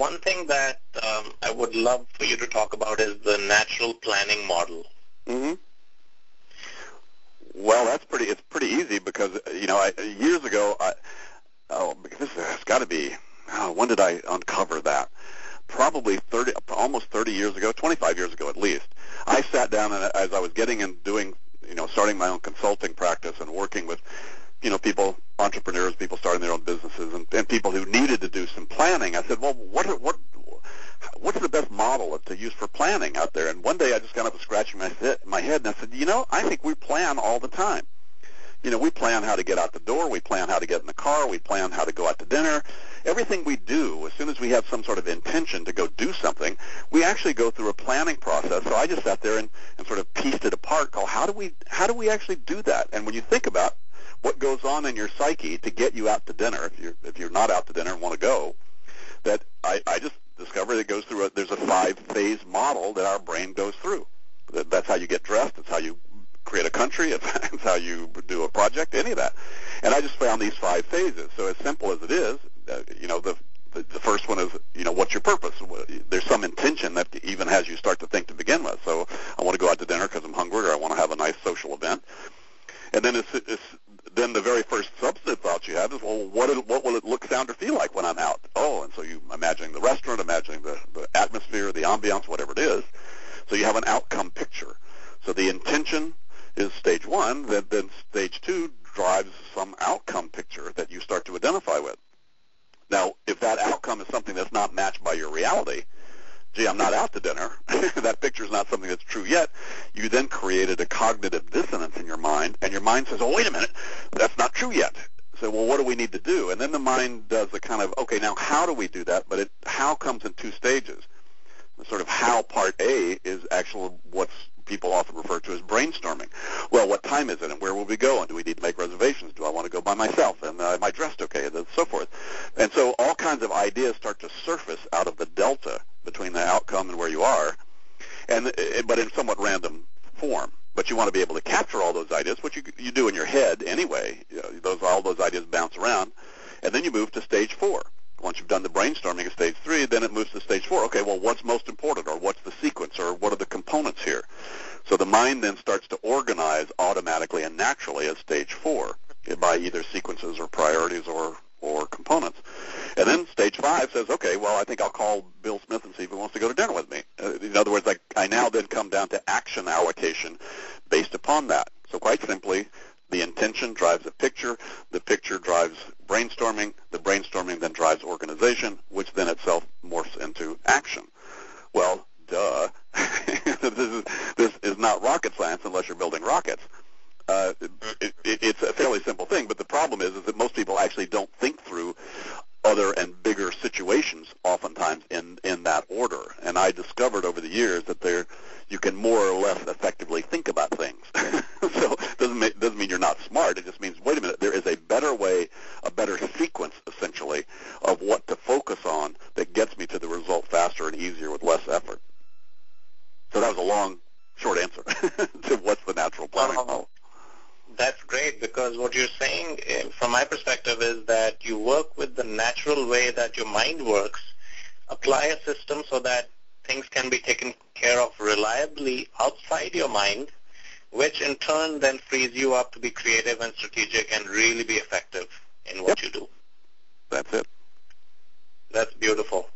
one thing that I would love for you to talk about is the natural planning model. Mm-hmm. Well, it's pretty easy because, years ago, this has got to be, when did I uncover that? Probably almost 30 years ago, 25 years ago at least. I sat down and as I was getting and doing, starting my own consulting practice and working with, people, entrepreneurs, people starting their own businesses, and people who needed to do some planning. I said, well, what's the best model to use for planning out there? And one day I just kind of was scratching my head, and I said, I think we plan all the time. We plan how to get out the door. We plan how to get in the car. We plan how to go out to dinner. Everything we do, as soon as we have some sort of intention to go do something, we actually go through a planning process. So I just sat there and sort of pieced it apart, called how do we actually do that? And when you think about what goes on in your psyche to get you out to dinner, if you're not out to dinner and want to go, that I just discovered it goes through there's a 5-phase model that our brain goes through. That's how you get dressed. It's how you create a country. It's how you do a project, any of that. And I just found these 5 phases. So as simple as it is, the first one is, what's your purpose? There's some intention that even has you start to think to begin with. So I want to go out to dinner because I'm hungry, or I want to have a nice social event. And then then the very first substantive thoughts you have is, well, what will it look, sound, or feel like when I'm out? Oh, and so you imagining the restaurant, imagining the atmosphere, the ambiance, whatever it is. So you have an outcome picture. So the intention is stage 1. Then stage 2 drives some outcome picture that you start to identify with. Now, if that outcome is something that's not matched by your reality, gee, I'm not out to dinner, that picture is not something that's true yet, you then created a cognitive dissonance in your mind, and your mind says, oh, wait a minute, that's not true yet. So, well, what do we need to do? And then the mind does a kind of, okay, now how do we do that? But how comes in 2 stages. The sort of how part A is actually what's people often refer to as brainstorming. Well, what time is it, and where will we go, and do we need to make reservations? Do I want to go by myself, and am I dressed okay, and so forth. And so all kinds of ideas start to surface out of the delta between the outcome and where you are, but in somewhat random form. But you want to be able to capture all those ideas, which you do in your head anyway. All those ideas bounce around, and then you move to stage 4. Once you've done the brainstorming at stage 3, then it moves to stage 4. Okay, well, what's most important, or what's the sequence, or what are the components here? So the mind then starts to organize automatically and naturally at stage 4 by either sequences or priorities or components. And then stage 5 says, okay, well, I think I'll call Bill Smith and see if he wants to go to dinner with me. In other words, I now then come down to action allocation based upon that. So quite simply, the intention drives the picture drives brainstorming, the brainstorming then drives organization, which then itself morphs into action. Well, duh. This is not rocket science unless you're building rockets. It's a fairly simple thing, but the problem is that most people actually don't think through other and bigger situations oftentimes in that order. And I discovered over the years that you can more or less effectively think about things. So it doesn't mean you're not smart. It just means, wait a minute, there is a better way, a better sequence, essentially, of what to focus on that gets me to the result faster and easier with less effort. So that was a long, short answer to what's the natural planning model. That's great, because what you're saying, from my perspective, is that you work with the natural way that your mind works, apply a system so that things can be taken care of reliably outside your mind, which in turn then frees you up to be creative and strategic and really be effective in what you do. That's it. That's beautiful.